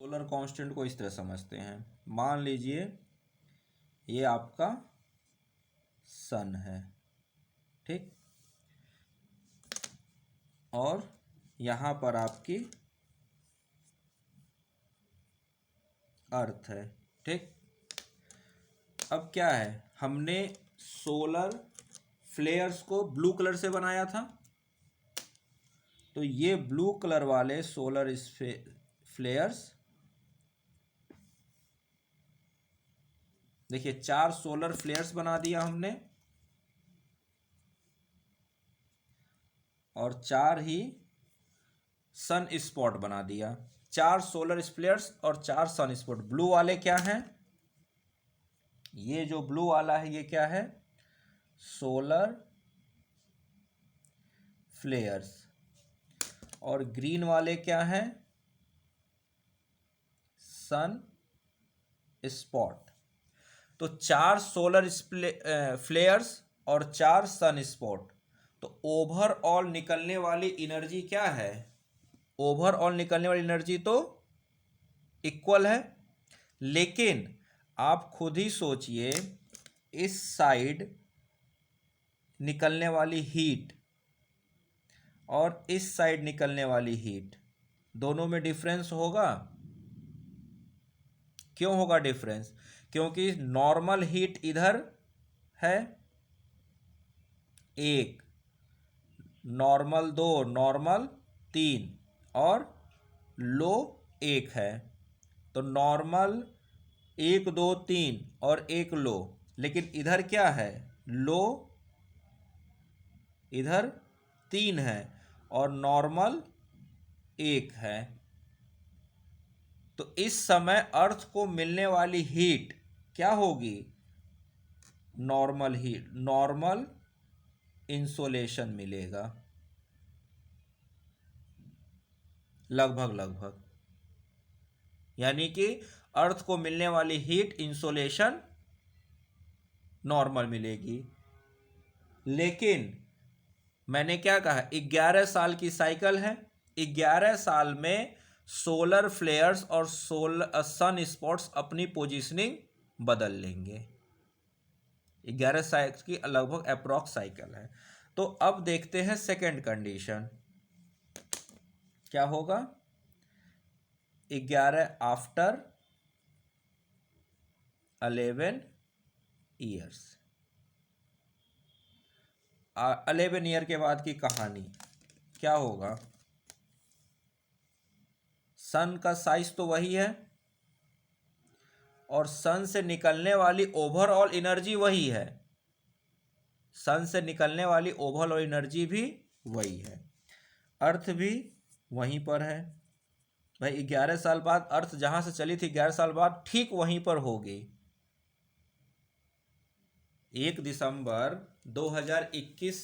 Solar constant को इस तरह समझते हैं। मान लीजिए ये आपका सन है, ठीक, और यहाँ पर आपकी अर्थ है, ठीक। अब क्या है, हमने सोलर फ्लेयर्स को ब्लू कलर से बनाया था, तो ये ब्लू कलर वाले सोलर फ्लेयर्स, देखिए 4 सोलर फ्लेयर्स बना दिया हमने और 4 ही सन स्पॉट बना दिया। 4 सोलर फ्लेयर्स और 4 सन स्पॉट। ब्लू वाले क्या हैं, ये जो ब्लू वाला है ये क्या है, सोलर फ्लेयर्स, और ग्रीन वाले क्या हैं, सन स्पॉट। तो 4 सोलर फ्लेयर्स और 4 सन स्पॉट, तो ओवरऑल निकलने वाली एनर्जी क्या है, ओवरऑल निकलने वाली एनर्जी तो इक्वल है। लेकिन आप खुद ही सोचिए, इस साइड निकलने वाली हीट और इस साइड निकलने वाली हीट, दोनों में डिफरेंस होगा। क्यों होगा डिफरेंस, क्योंकि नॉर्मल हीट इधर है 1, नॉर्मल 2, नॉर्मल 3 और लो 1 है। तो नॉर्मल 1 2 3 और 1 लो, लेकिन इधर क्या है, लो इधर 3 है और नॉर्मल 1 है। तो इस समय अर्थ को मिलने वाली हीट क्या होगी, नॉर्मल हीट, नॉर्मल इंसोलेशन मिलेगा, लगभग। यानी कि अर्थ को मिलने वाली हीट इंसोलेशन नॉर्मल मिलेगी। लेकिन मैंने क्या कहा, 11 साल की साइकिल है, 11 साल में सोलर फ्लेयर्स और सन स्पॉट्स अपनी पोजीशनिंग बदल लेंगे। 11 साल की लगभग अप्रॉक्स साइकिल है। तो अब देखते हैं सेकेंड कंडीशन क्या होगा, 11 आफ्टर 11 ईयर्स। 11 ईयर के बाद की कहानी क्या होगा, सन का साइज तो वही है और सन से निकलने वाली ओवरऑल एनर्जी वही है, सन से निकलने वाली ओवरऑल एनर्जी भी वही है, अर्थ भी वहीं पर है। भाई 11 साल बाद अर्थ जहां से चली थी 11 साल बाद ठीक वहीं पर होगी। 1 दिसंबर 2021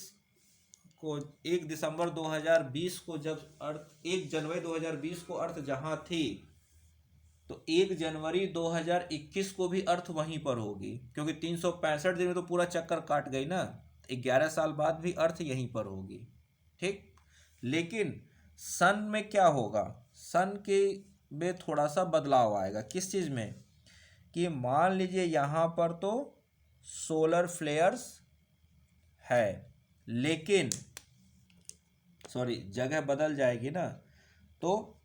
को, 1 दिसंबर 2020 को जब अर्थ, 1 जनवरी 2020 को अर्थ जहां थी, तो 1 जनवरी 2021 को भी अर्थ वहीं पर होगी, क्योंकि 365 दिन में तो पूरा चक्कर काट गई ना। 11 साल बाद भी अर्थ यहीं पर होगी, ठीक। लेकिन सन में क्या होगा, सन के में थोड़ा सा बदलाव आएगा। किस चीज़ में, कि मान लीजिए यहाँ पर तो सोलर फ्लेयर्स है, लेकिन सॉरी जगह बदल जाएगी ना, तो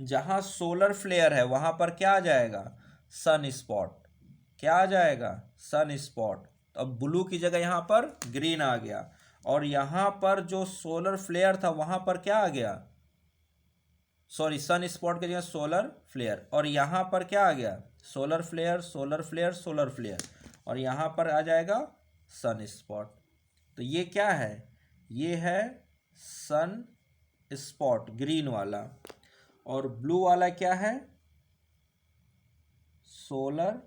जहां सोलर फ्लेयर है वहां पर क्या आ जाएगा, सन स्पॉट। क्या आ जाएगा, सन स्पॉट। तो अब ब्लू की जगह यहां पर ग्रीन आ गया, और यहां पर जो सोलर फ्लेयर था वहां पर क्या आ गया, सॉरी सन स्पॉट की जगह सोलर फ्लेयर, और यहां पर क्या आ गया, solar flare, solar flare, solar flare, और यहां पर आ जाएगा सन स्पॉट। तो ये क्या है, ये है सन स्पॉट ग्रीन वाला, और ब्लू वाला क्या है, सोलर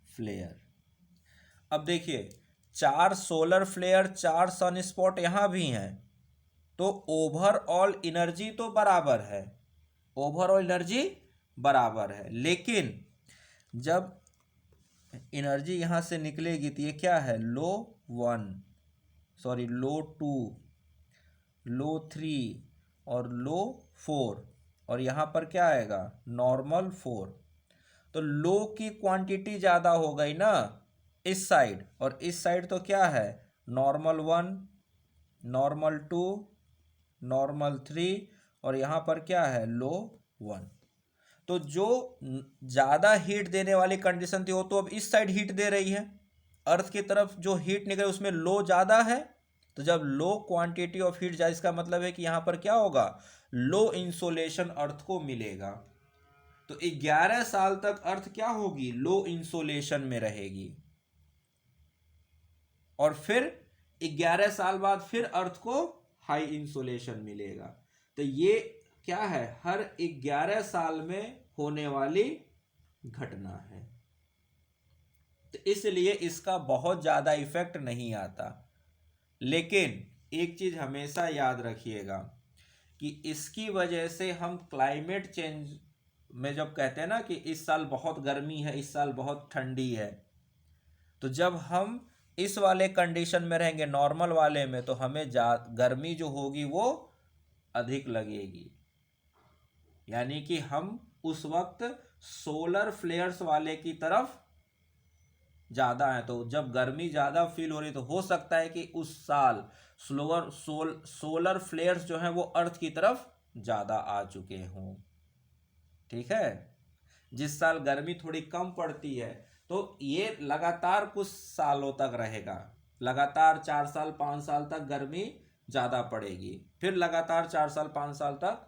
फ्लेयर। अब देखिए 4 सोलर फ्लेयर 4 सन स्पॉट यहां भी हैं, तो ओवरऑल एनर्जी तो बराबर है, ओवरऑल एनर्जी बराबर है। लेकिन जब एनर्जी यहां से निकलेगी तो ये क्या है, लो 1, सॉरी लो 2, लो 3 और लो 4, और यहाँ पर क्या आएगा, नॉर्मल 4। तो लो की क्वांटिटी ज़्यादा हो गई ना इस साइड, और इस साइड तो क्या है, नॉर्मल 1, नॉर्मल 2, नॉर्मल 3, और यहाँ पर क्या है, लो 1। तो जो ज़्यादा हीट देने वाली कंडीशन थी वो तो अब इस साइड हीट दे रही है, अर्थ की तरफ जो हीट निकले उसमें लो ज़्यादा है। तो जब लो क्वांटिटी ऑफ हीट जाए, इसका मतलब है कि यहाँ पर क्या होगा, लो इंसोलेशन अर्थ को मिलेगा। तो 11 साल तक अर्थ क्या होगी, लो इंसोलेशन में रहेगी, और फिर 11 साल बाद फिर अर्थ को हाई इंसोलेशन मिलेगा। तो ये क्या है, हर 11 साल में होने वाली घटना है। तो इसलिए इसका बहुत ज़्यादा इफेक्ट नहीं आता। लेकिन एक चीज़ हमेशा याद रखिएगा कि इसकी वजह से हम क्लाइमेट चेंज में जब कहते हैं ना कि इस साल बहुत गर्मी है, इस साल बहुत ठंडी है, तो जब हम इस वाले कंडीशन में रहेंगे नॉर्मल वाले में, तो हमें गर्मी जो होगी वो अधिक लगेगी। यानी कि हम उस वक्त सोलर फ्लेयर्स वाले की तरफ ज़्यादा है। तो जब गर्मी ज़्यादा फील हो रही तो हो सकता है कि उस साल सोलर फ्लेयर्स जो हैं वो अर्थ की तरफ ज़्यादा आ चुके हों। ठीक है, जिस साल गर्मी थोड़ी कम पड़ती है तो ये लगातार कुछ सालों तक रहेगा, लगातार 4 साल 5 साल तक गर्मी ज़्यादा पड़ेगी, फिर लगातार 4 साल 5 साल तक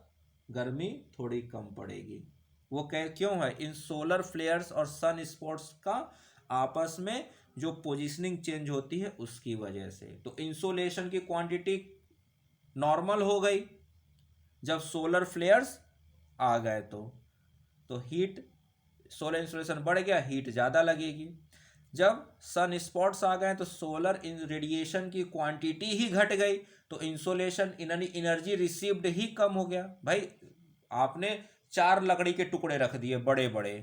गर्मी थोड़ी कम पड़ेगी। वो क्यों है, इन सोलर फ्लेयर्स और सन स्पॉट्स का आपस में जो पोजीशनिंग चेंज होती है उसकी वजह से। तो इंसोलेशन की क्वांटिटी नॉर्मल हो गई जब सोलर फ्लेयर्स आ गए, तो हीट, सोलर इंसोलेशन बढ़ गया, हीट ज़्यादा लगेगी। जब सन स्पॉट्स आ गए तो सोलर रेडिएशन की क्वांटिटी ही घट गई, तो इंसोलेशन यानी एनर्जी रिसीव्ड ही कम हो गया। भाई आपने 4 लकड़ी के टुकड़े रख दिए बड़े बड़े,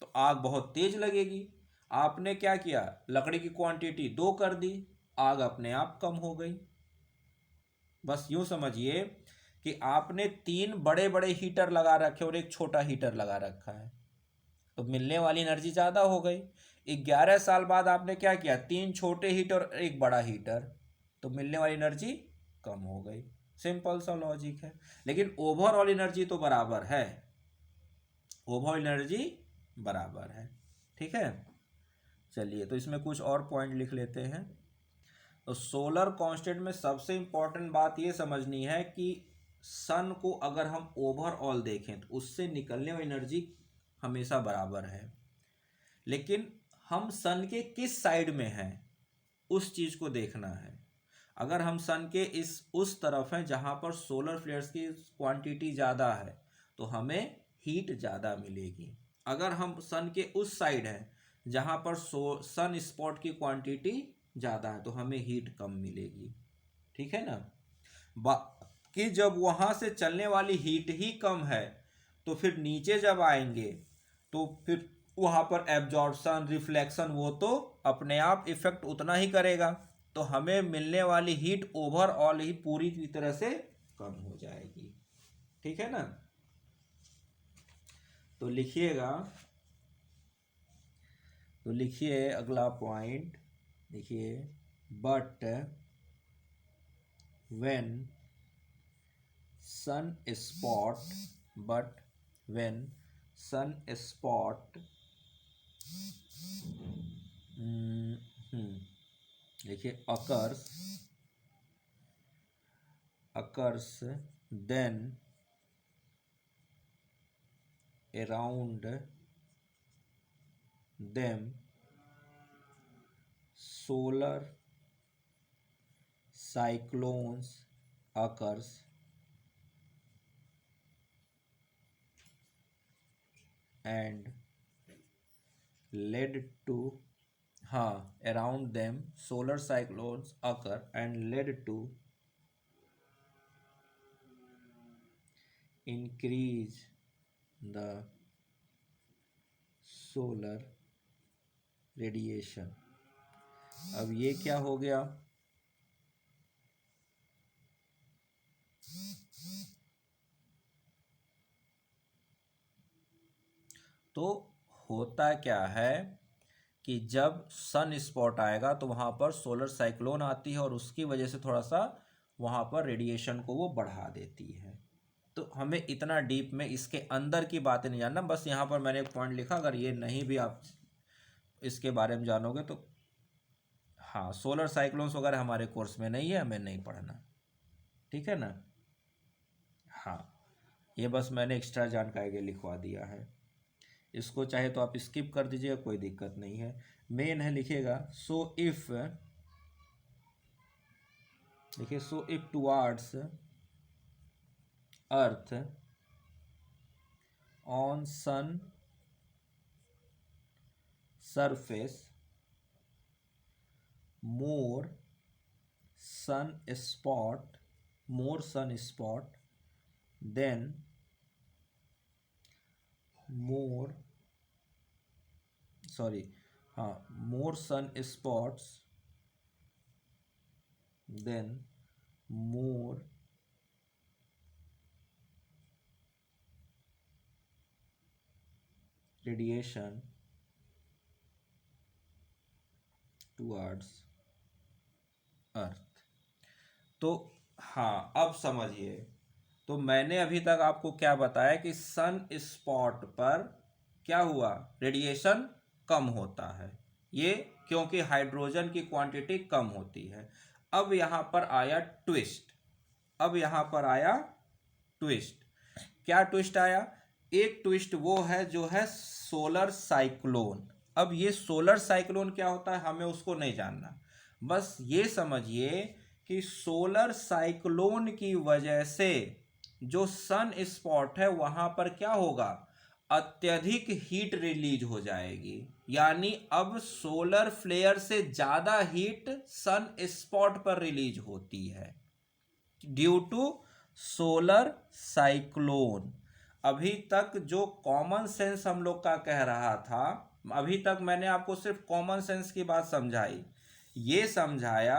तो आग बहुत तेज लगेगी। आपने क्या किया, लकड़ी की क्वांटिटी 2 कर दी, आग अपने आप कम हो गई। बस यूं समझिए कि आपने 3 बड़े बड़े हीटर लगा रखे और एक छोटा हीटर लगा रखा है, तो मिलने वाली एनर्जी ज़्यादा हो गई। 11 साल बाद आपने क्या किया, 3 छोटे हीटर और एक बड़ा हीटर, तो मिलने वाली एनर्जी कम हो गई। सिंपल सा लॉजिक है। लेकिन ओवरऑल एनर्जी तो बराबर है, ओवरऑल एनर्जी बराबर है। ठीक है, चलिए तो इसमें कुछ और पॉइंट लिख लेते हैं। तो सोलर कांस्टेंट में सबसे इंपॉर्टेंट बात ये समझनी है कि सन को अगर हम ओवरऑल देखें तो उससे निकलने वाली एनर्जी हमेशा बराबर है, लेकिन हम सन के किस साइड में हैं उस चीज़ को देखना है। अगर हम सन के उस तरफ हैं जहाँ पर सोलर फ्लेयर्स की क्वांटिटी ज़्यादा है तो हमें हीट ज़्यादा मिलेगी। अगर हम सन के उस साइड हैं जहाँ पर सन स्पॉट की क्वांटिटी ज़्यादा है तो हमें हीट कम मिलेगी। ठीक है ना, बाकी जब वहाँ से चलने वाली हीट ही कम है तो फिर नीचे जब आएंगे तो फिर वहाँ पर एब्जॉर्प्शन रिफ्लेक्शन वो तो अपने आप इफेक्ट उतना ही करेगा, तो हमें मिलने वाली हीट ओवरऑल ही पूरी तरह से कम हो जाएगी। ठीक है ना, तो लिखिएगा, तो लिखिए अगला पॉइंट, देखिए but when sun spot but when sun spot देखिए occurs then around them solar cyclones occurs and led to around them solar cyclones occur and led to increase the solar radiation। अब ये क्या हो गया, तो होता क्या है कि जब सन स्पॉट आएगा तो वहाँ पर सोलर साइक्लोन आती है और उसकी वजह से थोड़ा सा वहाँ पर रेडिएशन को वो बढ़ा देती है। तो हमें इतना डीप में इसके अंदर की बातें नहीं जानना, बस यहाँ पर मैंने एक पॉइंट लिखा, अगर ये नहीं भी आप इसके बारे में जानोगे तो हाँ, सोलर साइक्लोन्स वगैरह हमारे कोर्स में नहीं है, हमें नहीं पढ़ना, ठीक है ना। हाँ, ये बस मैंने एक्स्ट्रा जानकारी के लिखवा दिया है, इसको चाहे तो आप स्किप कर दीजिएगा, कोई दिक्कत नहीं है। मेन है लिखिएगा, सो इफ, देखिए so if towards earth on sun surface more sun spot then more sun spots then more radiation towards अर्थ। तो हाँ, अब समझिए, तो मैंने अभी तक आपको क्या बताया कि सन स्पॉट पर क्या हुआ, रेडिएशन कम होता है, ये क्योंकि हाइड्रोजन की क्वांटिटी कम होती है। अब यहाँ पर आया ट्विस्ट, क्या ट्विस्ट आया, एक ट्विस्ट वो है जो है सोलर साइक्लोन। अब ये सोलर साइक्लोन क्या होता है हमें उसको नहीं जानना, बस ये समझिए कि सोलर साइक्लोन की वजह से जो सन स्पॉट है वहां पर क्या होगा, अत्यधिक हीट रिलीज हो जाएगी, यानी अब सोलर फ्लेयर से ज्यादा हीट सन स्पॉट पर रिलीज होती है ड्यू टू सोलर साइक्लोन। अभी तक जो कॉमन सेंस हम लोग का कह रहा था, अभी तक मैंने आपको सिर्फ कॉमन सेंस की बात समझाई, ये समझाया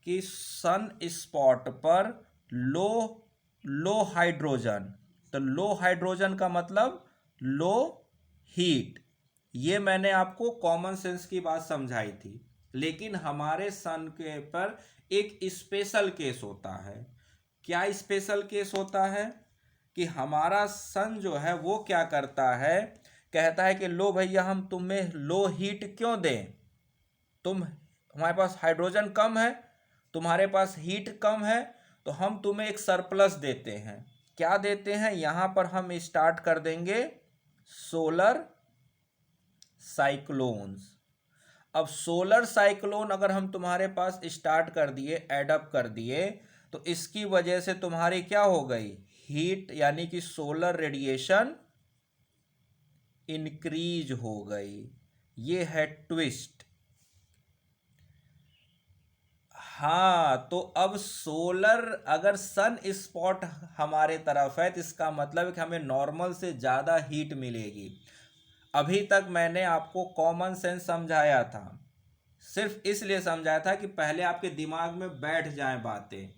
कि सन स्पॉट पर लो हाइड्रोजन, तो लो हाइड्रोजन का मतलब लो हीट, ये मैंने आपको कॉमन सेंस की बात समझाई थी। लेकिन हमारे सन के पर एक स्पेशल केस होता है। क्या स्पेशल केस होता है कि हमारा सन जो है वो क्या करता है, कहता है कि लो भैया हम तुम्हें लो हीट क्यों दें, हमारे पास हाइड्रोजन कम है, तुम्हारे पास हीट कम है, तो हम तुम्हें एक सरप्लस देते हैं। क्या देते हैं, यहां पर हम स्टार्ट कर देंगे सोलर साइक्लोन्स। अब सोलर साइक्लोन अगर हम तुम्हारे पास स्टार्ट कर दिए, एडअप कर दिए, तो इसकी वजह से तुम्हारी क्या हो गई, हीट यानी कि सोलर रेडिएशन इंक्रीज हो गई। ये है ट्विस्ट। हाँ, तो अब सोलर अगर सन स्पॉट हमारे तरफ है तो इसका मतलब है कि हमें नॉर्मल से ज़्यादा हीट मिलेगी। अभी तक मैंने आपको कॉमन सेंस समझाया था, सिर्फ इसलिए समझाया था कि पहले आपके दिमाग में बैठ जाएं बातें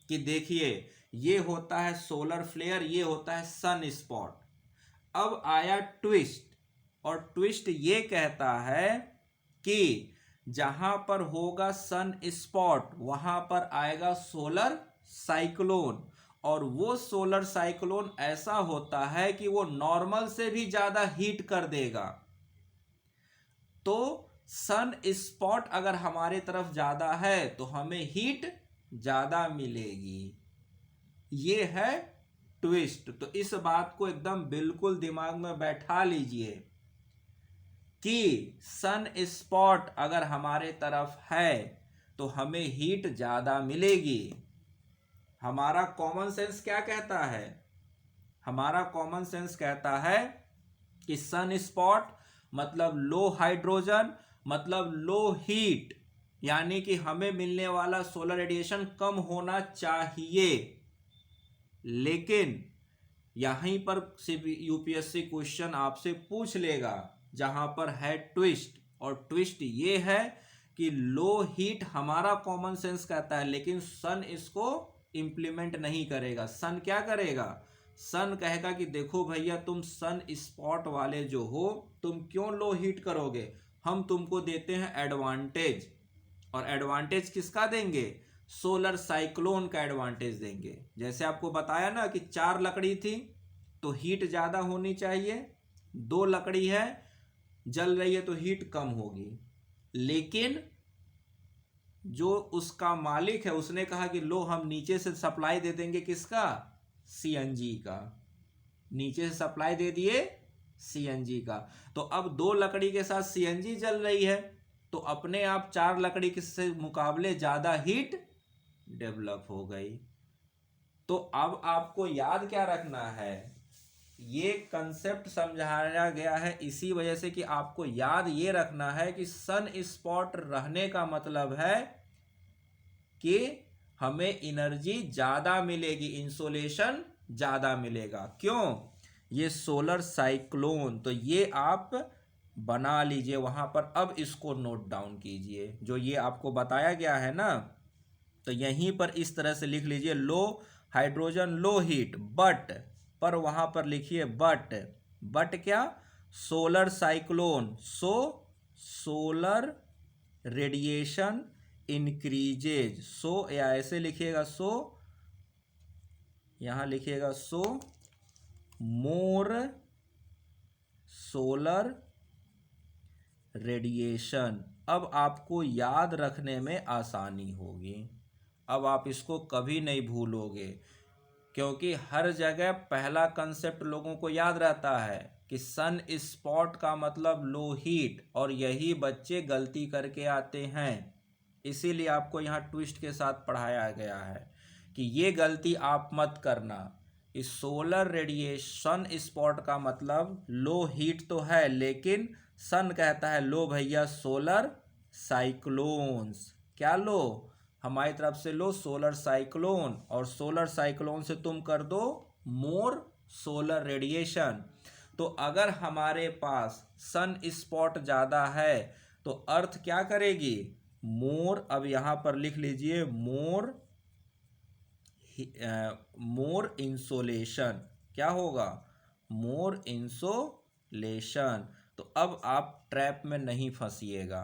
कि देखिए ये होता है सोलर फ्लेयर, ये होता है सन स्पॉट। अब आया ट्विस्ट, और ट्विस्ट ये कहता है कि जहां पर होगा सन स्पॉट वहां पर आएगा सोलर साइक्लोन, और वो सोलर साइक्लोन ऐसा होता है कि वो नॉर्मल से भी ज्यादा हीट कर देगा। तो सन स्पॉट अगर हमारे तरफ ज्यादा है तो हमें हीट ज्यादा मिलेगी। ये है ट्विस्ट। तो इस बात को एकदम बिल्कुल दिमाग में बैठा लीजिए कि सन स्पॉट अगर हमारे तरफ है तो हमें हीट ज्यादा मिलेगी। हमारा कॉमन सेंस क्या कहता है, हमारा कॉमन सेंस कहता है कि सन स्पॉट मतलब लो हाइड्रोजन, मतलब लो हीट, यानी कि हमें मिलने वाला सोलर रेडिएशन कम होना चाहिए। लेकिन यहीं पर सिर्फ यूपीएससी क्वेश्चन आपसे पूछ लेगा जहां पर है ट्विस्ट, और ट्विस्ट ये है कि लो हीट हमारा कॉमन सेंस कहता है, लेकिन सन इसको इंप्लीमेंट नहीं करेगा। सन क्या करेगा, सन कहेगा कि देखो भैया तुम सन स्पॉट वाले जो हो, तुम क्यों लो हीट करोगे, हम तुमको देते हैं एडवांटेज। और एडवांटेज किसका देंगे, सोलर साइक्लोन का एडवांटेज देंगे। जैसे आपको बताया ना कि 4 लकड़ी थी तो हीट ज्यादा होनी चाहिए, 2 लकड़ी है जल रही है तो हीट कम होगी। लेकिन जो उसका मालिक है उसने कहा कि लो हम नीचे से सप्लाई दे देंगे, किसका, सीएनजी का, नीचे से सप्लाई दे दिए सीएनजी का। तो अब 2 लकड़ी के साथ सीएनजी जल रही है तो अपने आप 4 लकड़ी के मुकाबले ज्यादा हीट डेवलप हो गई। तो अब आपको याद क्या रखना है, ये कंसेप्ट समझाया गया है इसी वजह से कि आपको याद ये रखना है कि सन स्पॉट रहने का मतलब है कि हमें एनर्जी ज्यादा मिलेगी, इंसोलेशन ज्यादा मिलेगा। क्यों, ये सोलर साइक्लोन, तो ये आप बना लीजिए वहां पर। अब इसको नोट डाउन कीजिए, जो ये आपको बताया गया है ना, तो यहीं पर इस तरह से लिख लीजिए, लो हाइड्रोजन लो हीट बट, पर वहां पर लिखिए बट क्या, सोलर साइक्लोन, सो सोलर रेडिएशन इंक्रीजेज, सो या ऐसे लिखिएगा सो, यहां लिखिएगा सो मोर सोलर रेडिएशन। अब आपको याद रखने में आसानी होगी, अब आप इसको कभी नहीं भूलोगे, क्योंकि हर जगह पहला कंसेप्ट लोगों को याद रहता है कि सन स्पॉट का मतलब लो हीट, और यही बच्चे गलती करके आते हैं। इसीलिए आपको यहाँ ट्विस्ट के साथ पढ़ाया गया है कि ये गलती आप मत करना। इस सोलर रेडिएशन स्पॉट का मतलब लो हीट तो है, लेकिन सन कहता है लो भैया सोलर साइक्लोन्स, क्या लो, हमारी तरफ से लो सोलर साइक्लोन, और सोलर साइक्लोन से तुम कर दो मोर सोलर रेडिएशन। तो अगर हमारे पास सन स्पॉट ज़्यादा है तो अर्थ क्या करेगी, मोर, अब यहां पर लिख लीजिए मोर इंसोलेशन, क्या होगा, मोर इंसोलेशन। तो अब आप ट्रैप में नहीं फंसिएगा,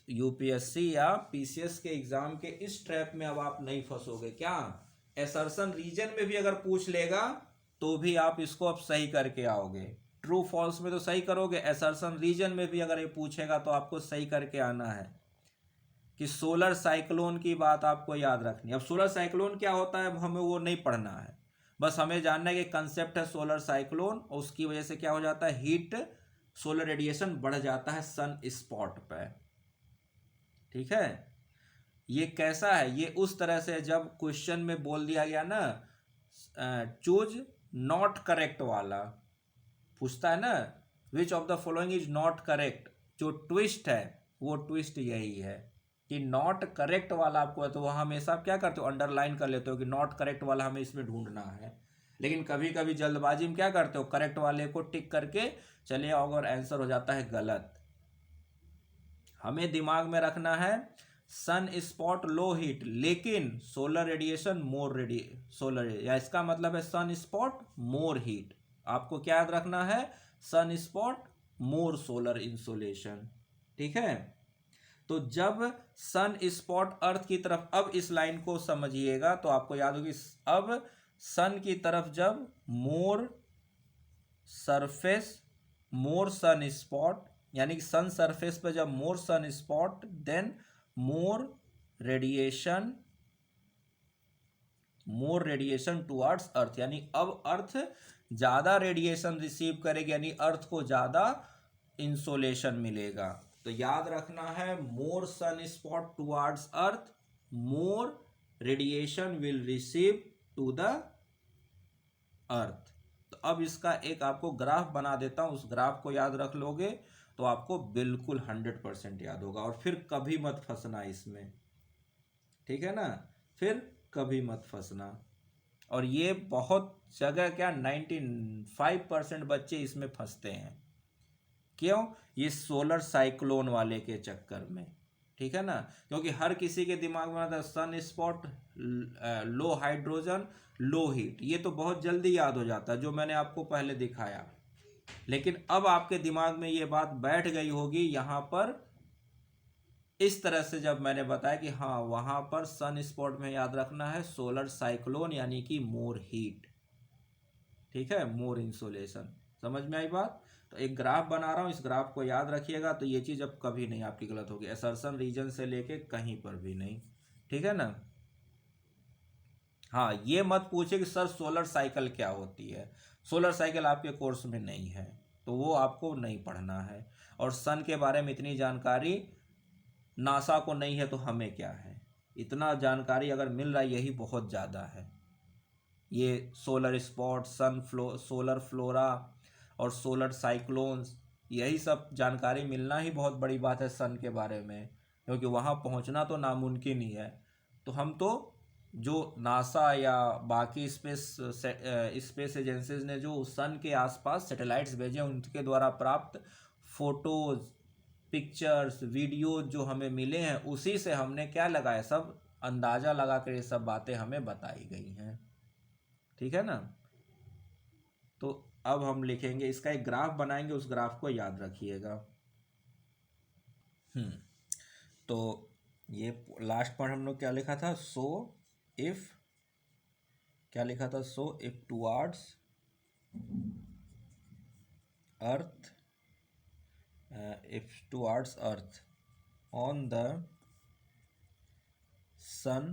यूपीएससी या पीसीएस के एग्जाम के इस ट्रैप में अब आप नहीं फंसोगे। क्या, एसर्शन रीजन में भी अगर पूछ लेगा तो भी आप इसको अब सही करके आओगे, ट्रू फॉल्स में तो सही करोगे, एसर्शन रीजन में भी अगर ये पूछेगा तो आपको सही करके आना है कि सोलर साइक्लोन की बात आपको याद रखनी है। अब सोलर साइक्लोन क्या होता है अब हमें वो नहीं पढ़ना है, बस हमें जानना है कि कंसेप्ट है सोलर साइक्लोन, और उसकी वजह से क्या हो जाता है, हीट सोलर रेडिएशन बढ़ जाता है सन स्पॉट पे। ठीक है, ये कैसा है, ये उस तरह से जब क्वेश्चन में बोल दिया गया ना, चूज नॉट करेक्ट वाला पूछता है ना, which of the following is not correct, जो ट्विस्ट है वो ट्विस्ट यही है कि नॉट करेक्ट वाला आपको है, तो वह हमेशा आप क्या करते हो, अंडरलाइन कर लेते हो कि नॉट करेक्ट वाला हमें इसमें ढूंढना है। लेकिन कभी कभी जल्दबाजी में क्या करते हो, करेक्ट वाले को टिक करके चले आओ और आंसर हो जाता है गलत। हमें दिमाग में रखना है सन स्पॉट लो हीट लेकिन सोलर रेडिएशन मोर सोलर, या इसका मतलब है सन स्पॉट मोर हीट। आपको क्या याद रखना है, सन स्पॉट मोर सोलर इंसोलेशन। ठीक है, तो जब सन स्पॉट अर्थ की तरफ, अब इस लाइन को समझिएगा तो आपको याद होगी, अब सन की तरफ जब मोर सरफेस मोर सन स्पॉट, यानी कि सन सरफेस पे जब मोर सन स्पॉट, देन मोर रेडिएशन टुवर्ड्स अर्थ, यानी अब अर्थ ज्यादा रेडिएशन रिसीव करेगी, यानी अर्थ को ज्यादा इंसोलेशन मिलेगा। तो याद रखना है, more sun spot towards earth, more radiation will receive to the earth. तो अब इसका एक आपको ग्राफ बना देता हूं, उस ग्राफ को याद रख लोगे तो आपको बिल्कुल 100% याद होगा, और फिर कभी मत फंसना इसमें। ठीक है ना, फिर कभी मत फंसना। और ये बहुत जगह क्या 95% बच्चे इसमें फंसते हैं, क्यों, ये सोलर साइक्लोन वाले के चक्कर में। ठीक है ना, क्योंकि हर किसी के दिमाग में आता है सन स्पॉट, लो हाइड्रोजन, लो हीट, ये तो बहुत जल्दी याद हो जाता है जो मैंने आपको पहले दिखाया। लेकिन अब आपके दिमाग में ये बात बैठ गई होगी यहाँ पर इस तरह से, जब मैंने बताया कि हाँ वहाँ पर सन स्पॉट में याद रखना है सोलर साइक्लोन, यानी कि मोर हीट, ठीक है, मोर इंसोलेशन। समझ में आई बात? तो एक ग्राफ बना रहा हूँ, इस ग्राफ को याद रखिएगा, तो ये चीज़ अब कभी नहीं आपकी गलत होगी, असर्शन रीजन से लेके कहीं पर भी नहीं, ठीक है ना। हाँ, ये मत पूछे कि सर सोलर साइकिल क्या होती है, सोलर साइकिल आपके कोर्स में नहीं है, तो वो आपको नहीं पढ़ना है। और सन के बारे में इतनी जानकारी नासा को नहीं है तो हमें क्या है, इतना जानकारी अगर मिल रहा है यही बहुत ज़्यादा है। ये सोलर स्पॉट, सोलर फ्लोरा और सोलर साइक्लोन्स, यही सब जानकारी मिलना ही बहुत बड़ी बात है सन के बारे में, क्योंकि वहाँ पहुँचना तो नामुमकिन ही है। तो हम तो जो नासा या बाकी स्पेस एजेंसीज ने जो सन के आसपास सैटेलाइट्स भेजे उनके द्वारा प्राप्त फोटोज, पिक्चर्स, वीडियो जो हमें मिले हैं, उसी से हमने क्या लगाया, सब अंदाज़ा लगा कर ये सब बातें हमें बताई गई हैं, ठीक है ना। तो अब हम लिखेंगे, इसका एक ग्राफ बनाएंगे, उस ग्राफ को याद रखिएगा। तो ये लास्ट पर हम लोग क्या लिखा था, इफ क्या लिखा था, if towards earth, on the sun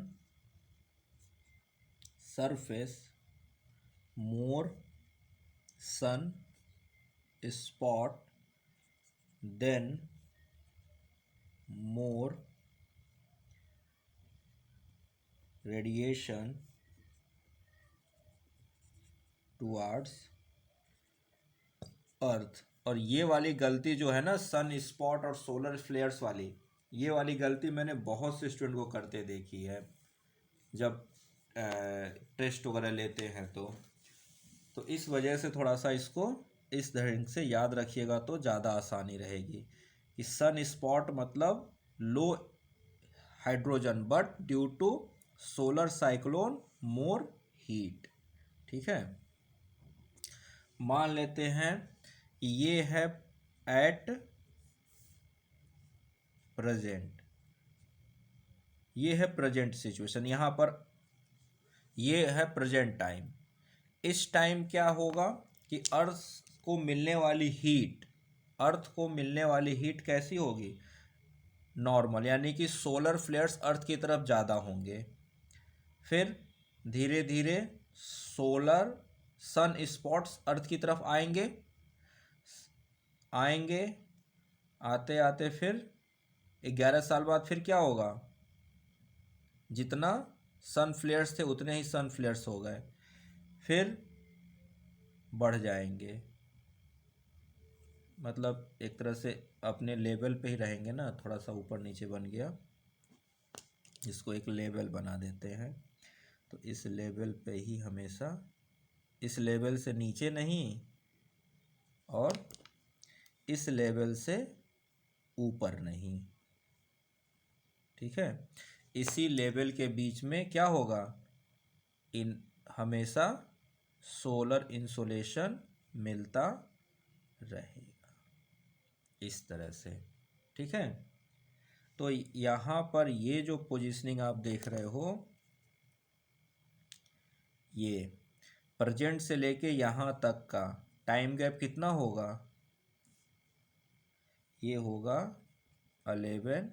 surface more sun spot, then more radiation towards अर्थ। और ये वाली गलती जो है ना, सन स्पॉट और सोलर फ्लेयर्स वाली, ये वाली गलती मैंने बहुत से स्टूडेंट को करते देखी है जब टेस्ट वगैरह लेते हैं। तो इस वजह से थोड़ा सा इसको इस ढंग से याद रखिएगा तो ज़्यादा आसानी रहेगी कि सन स्पॉट मतलब low hydrogen but due to solar cyclone more heat, ठीक है। मान लेते हैं ये है एट प्रेजेंट, ये है प्रेजेंट सिचुएशन, यहाँ पर ये है प्रेजेंट टाइम। इस टाइम क्या होगा कि अर्थ को मिलने वाली हीट कैसी होगी, नॉर्मल, यानी कि सोलर फ्लेयर्स अर्थ की तरफ ज़्यादा होंगे। फिर धीरे धीरे सन स्पॉट्स अर्थ की तरफ आएंगे, आते आते फिर 11 साल बाद फिर क्या होगा, जितना सन फ्लेयर्स थे उतने ही सन फ्लेयर्स हो गए, फिर बढ़ जाएंगे, मतलब एक तरह से अपने लेवल पे ही रहेंगे ना, थोड़ा सा ऊपर नीचे बन गया, इसको एक लेवल बना देते हैं। तो इस लेवल पे ही हमेशा, इस लेवल से नीचे नहीं और इस लेवल से ऊपर नहीं, ठीक है। इसी लेवल के बीच में क्या होगा, हमेशा सोलर इंसोलेशन मिलता रहेगा, इस तरह से, ठीक है। तो यहाँ पर ये जो पोजीशनिंग आप देख रहे हो, ये प्रेजेंट से लेके यहाँ तक का टाइम गैप कितना होगा, ये होगा 11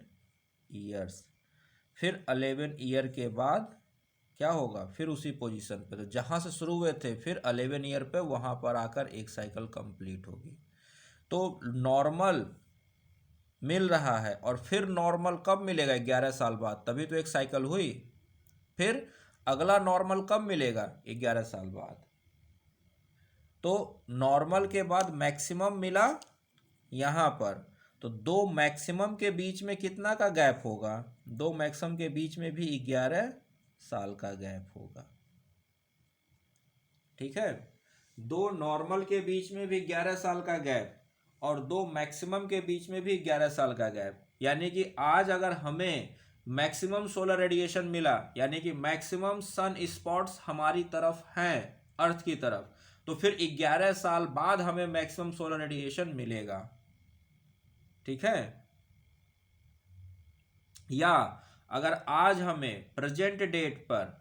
ईयर्स। फिर 11 ईयर के बाद क्या होगा, फिर उसी पोजीशन पे, तो जहाँ से शुरू हुए थे फिर 11 ईयर पे वहाँ पर आकर एक साइकिल कंप्लीट होगी। तो नॉर्मल मिल रहा है और फिर नॉर्मल कब मिलेगा, 11 साल बाद, तभी तो एक साइकिल हुई। फिर अगला नॉर्मल कब मिलेगा, 11 साल बाद। तो नॉर्मल के बाद मैक्सिमम मिला यहाँ पर, तो दो मैक्सिमम के बीच में कितना का गैप होगा, दो मैक्सिमम के बीच में भी 11 साल का गैप होगा, ठीक है। दो नॉर्मल के बीच में भी 11 साल का गैप और दो मैक्सिमम के बीच में भी 11 साल का गैप, यानी कि आज अगर हमें मैक्सिमम सोलर रेडिएशन मिला, यानी कि मैक्सिमम सन स्पॉट्स हमारी तरफ हैं, अर्थ की तरफ, तो फिर 11 साल बाद हमें मैक्सिमम सोलर रेडिएशन मिलेगा। ठीक है। या अगर आज हमें प्रेजेंट डेट पर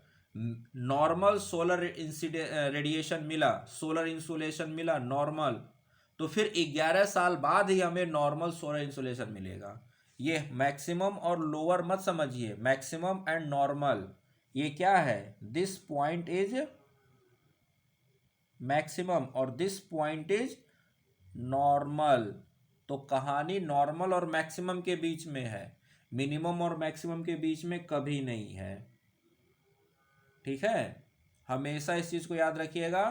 नॉर्मल सोलर रेडिएशन मिला, सोलर इंसुलेशन मिला नॉर्मल, तो फिर 11 साल बाद ही हमें नॉर्मल सोलर इंसुलेशन मिलेगा। ये मैक्सिमम और लोअर मत समझिए, मैक्सिमम एंड नॉर्मल ये क्या है, दिस पॉइंट इज मैक्सिमम और दिस पॉइंट इज नॉर्मल। तो कहानी नॉर्मल और मैक्सिमम के बीच में है, मिनिमम और मैक्सिमम के बीच में कभी नहीं है। ठीक है। हमेशा इस चीज को याद रखिएगा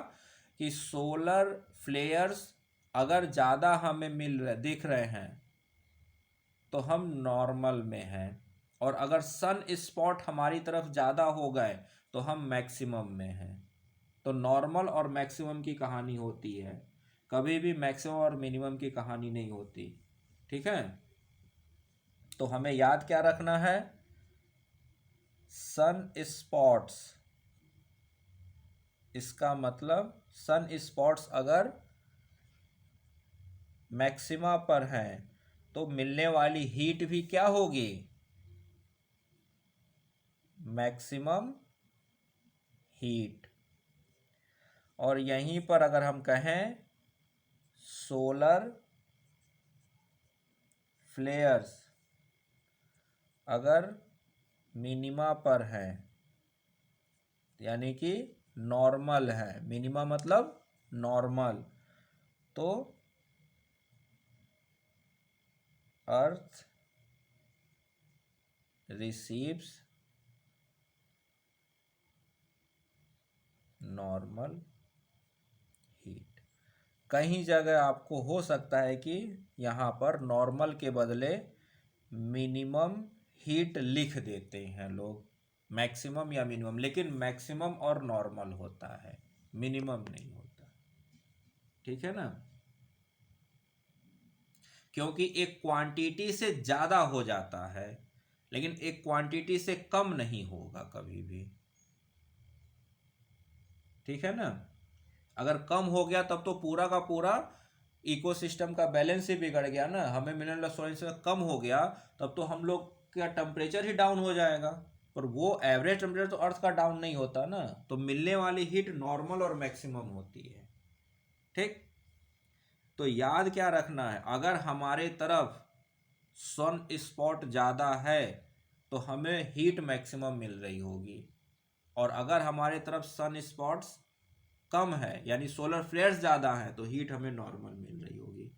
कि सोलर फ्लेयर्स अगर ज्यादा हमें दिख रहे हैं तो हम नॉर्मल में हैं, और अगर सन स्पॉट हमारी तरफ ज्यादा हो गए तो हम मैक्सिमम में हैं। तो नॉर्मल और मैक्सिमम की कहानी होती है, कभी भी मैक्सिमम और मिनिमम की कहानी नहीं होती। ठीक है। तो हमें याद क्या रखना है, सन स्पॉट्स, इसका मतलब सन स्पॉट्स अगर मैक्सिमा पर हैं तो मिलने वाली हीट भी क्या होगी, मैक्सिमम हीट। और यहीं पर अगर हम कहें सोलर फ्लेयर्स अगर मिनिमा पर हैं, यानी कि नॉर्मल है, मिनिमा मतलब नॉर्मल, तो अर्थ रिसीव्स नॉर्मल हीट। कहीं जगह आपको हो सकता है कि यहाँ पर नॉर्मल के बदले मिनिमम हीट लिख देते हैं लोग, मैक्सिमम या मिनिमम, लेकिन मैक्सिमम और नॉर्मल होता है, मिनिमम नहीं होता। ठीक है ना, क्योंकि एक क्वांटिटी से ज़्यादा हो जाता है लेकिन एक क्वांटिटी से कम नहीं होगा कभी भी। ठीक है ना, अगर कम हो गया तब तो पूरा का पूरा इकोसिस्टम का बैलेंस ही बिगड़ गया ना। हमें मिनरल रिसोर्सेज कम हो गया तब तो हम लोग का टेम्परेचर ही डाउन हो जाएगा, पर वो एवरेज टेम्परेचर तो अर्थ का डाउन नहीं होता ना। तो मिलने वाली हीट नॉर्मल और मैक्सिमम होती है। ठीक, तो याद क्या रखना है, अगर हमारे तरफ सन स्पॉट ज़्यादा है तो हमें हीट मैक्सिमम मिल रही होगी, और अगर हमारे तरफ सन स्पॉट्स कम है यानी सोलर फ्लेयर्स ज़्यादा हैं तो हीट हमें नॉर्मल मिल रही होगी।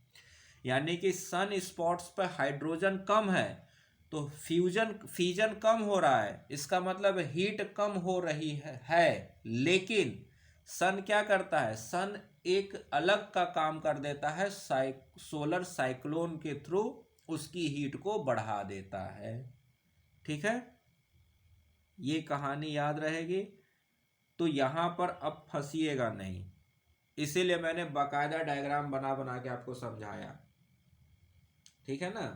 यानी कि सन स्पॉट्स पर हाइड्रोजन कम है तो फीजन कम हो रहा है, इसका मतलब हीट कम हो रही है। लेकिन सन क्या करता है, सन एक अलग का काम कर देता है, सोलर साइक्लोन के थ्रू उसकी हीट को बढ़ा देता है। ठीक है, ये कहानी याद रहेगी। तो यहां पर अब फंसिएगा नहीं, इसीलिए मैंने बाकायदा डायग्राम बना बना के आपको समझाया। ठीक है ना,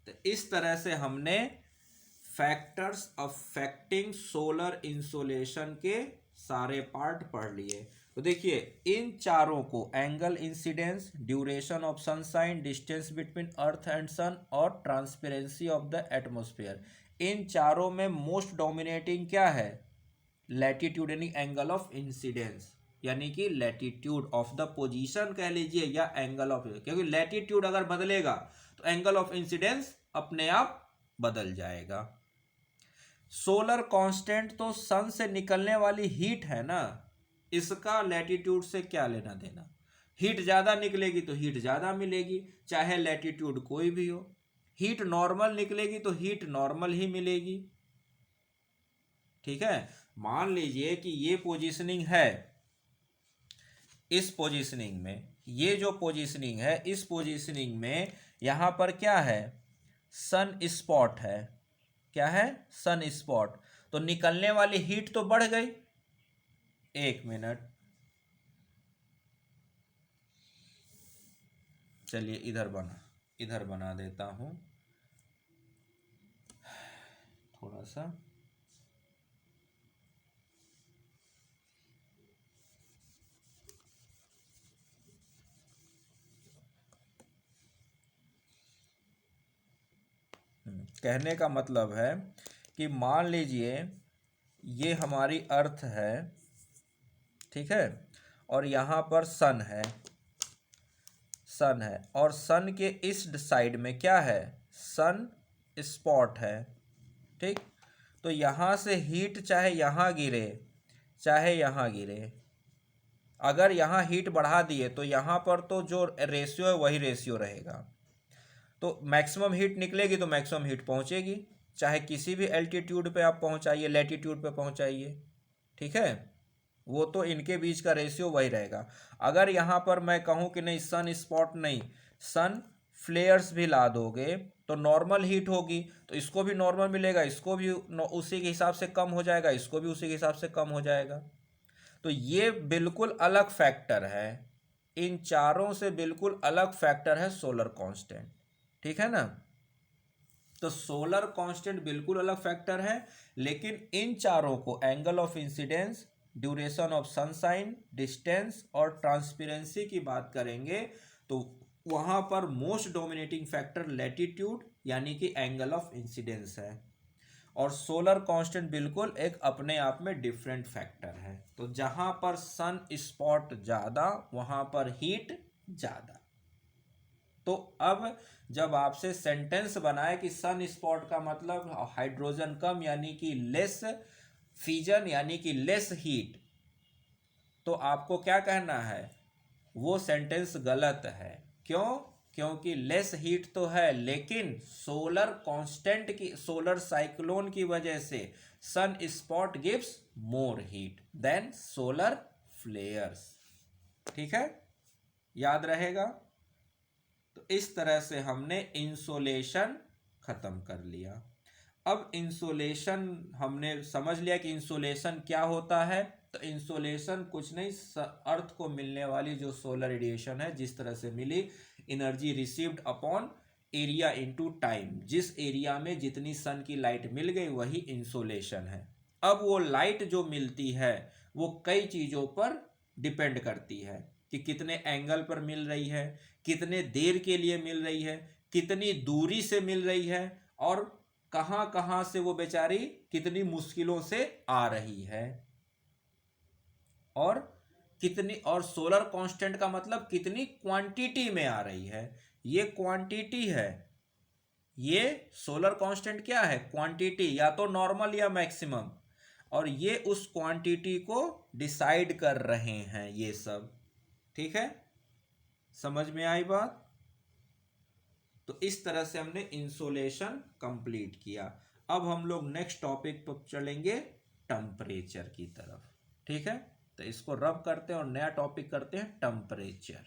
तो इस तरह से हमने फैक्टर्स अफेक्टिंग सोलर इंसोलेशन के सारे पार्ट पढ़ लिए। तो देखिए इन चारों को, angle incidence, duration of sunshine, distance between earth and sun और ट्रांसपेरेंसी ऑफ द एटमॉस्फेयर, इन चारों में मोस्ट डोमिनेटिंग क्या है, लैटिट्यूडनल एंगल ऑफ इंसिडेंस, यानी कि लैटिट्यूड ऑफ द पोजीशन कह लीजिए या एंगल ऑफ, क्योंकि लैटिट्यूड अगर बदलेगा तो एंगल ऑफ इंसिडेंस अपने आप बदल जाएगा। सोलर कांस्टेंट तो सन से निकलने वाली हीट है ना, इसका लैटिट्यूड से क्या लेना देना। हीट ज़्यादा निकलेगी तो हीट ज़्यादा मिलेगी, चाहे लैटिट्यूड कोई भी हो। हीट नॉर्मल निकलेगी तो हीट नॉर्मल ही मिलेगी। ठीक है, मान लीजिए कि ये पोजीशनिंग है, इस पोजीशनिंग में, ये जो पोजीशनिंग है इस पोजीशनिंग में यहां पर क्या है, सन स्पॉट है। क्या है, सन स्पॉट। तो निकलने वाली हीट तो बढ़ गई। एक मिनट, चलिए इधर बना देता हूं। थोड़ा सा कहने का मतलब है कि मान लीजिए ये हमारी अर्थ है, ठीक है, और यहाँ पर सन है, सन है, और सन के इस साइड में क्या है, सन स्पॉट है, ठीक। तो यहाँ से हीट चाहे यहाँ गिरे चाहे यहाँ गिरे, अगर यहाँ हीट बढ़ा दिए तो यहाँ पर तो जो रेशियो है वही रेशियो रहेगा। तो मैक्सिमम हीट निकलेगी तो मैक्सिमम हीट पहुँचेगी, चाहे किसी भी एल्टीट्यूड पे आप पहुँचाइए, लैटीट्यूड पे पहुँचाइए, ठीक है, वो तो इनके बीच का रेशियो वही रहेगा। अगर यहाँ पर मैं कहूँ कि नहीं सन स्पॉट नहीं, सन फ्लेयर्स भी ला दोगे तो नॉर्मल हीट होगी, तो इसको भी नॉर्मल मिलेगा, इसको भी उसी के हिसाब से कम हो जाएगा, इसको भी उसी के हिसाब से कम हो जाएगा। तो ये बिल्कुल अलग फैक्टर है, इन चारों से बिल्कुल अलग फैक्टर है सोलर कांस्टेंट, ठीक है ना। तो सोलर कांस्टेंट बिल्कुल अलग फैक्टर है, लेकिन इन चारों को angle of incidence, duration of sunshine, distance और ट्रांसपेरेंसी की बात करेंगे तो वहां पर मोस्ट डोमिनेटिंग फैक्टर लैटिट्यूड यानी कि एंगल ऑफ इंसिडेंस है, और सोलर कांस्टेंट बिल्कुल एक अपने आप में डिफरेंट फैक्टर है। तो जहां पर सन स्पॉट ज़्यादा वहां पर हीट ज़्यादा। तो अब जब आपसे सेंटेंस बनाए कि सन स्पॉट का मतलब हाइड्रोजन कम यानी कि लेस फ्यूजन यानी कि लेस हीट, तो आपको क्या कहना है, वो सेंटेंस गलत है। क्यों? क्योंकि लेस हीट तो है, लेकिन सोलर कांस्टेंट की, सोलर साइक्लोन की वजह से sun spot gives more heat than solar flares, ठीक है, याद रहेगा। तो इस तरह से हमने इंसोलेशन खत्म कर लिया। अब इंसोलेशन हमने समझ लिया कि इंसोलेशन क्या होता है। तो इंसोलेशन कुछ नहीं, अर्थ को मिलने वाली जो सोलर रेडिएशन है, जिस तरह से मिली energy received upon area into time, जिस एरिया में जितनी सन की लाइट मिल गई वही इंसोलेशन है। अब वो लाइट जो मिलती है वो कई चीज़ों पर डिपेंड करती है कि कितने एंगल पर मिल रही है, कितने देर के लिए मिल रही है, कितनी दूरी से मिल रही है, और कहाँ कहाँ से वो बेचारी कितनी मुश्किलों से आ रही है, और कितनी, और सोलर कांस्टेंट का मतलब कितनी क्वांटिटी में आ रही है, ये क्वांटिटी है। ये सोलर कांस्टेंट क्या है, क्वांटिटी, या तो नॉर्मल या मैक्सिमम, और ये उस क्वांटिटी को डिसाइड कर रहे हैं ये सब, ठीक है, समझ में आई बात। तो इस तरह से हमने इंसोलेशन कंप्लीट किया। अब हम लोग नेक्स्ट टॉपिक पर चलेंगे, टेम्परेचर की तरफ, ठीक है। तो इसको रब करते हैं और नया टॉपिक करते हैं, टेम्परेचर।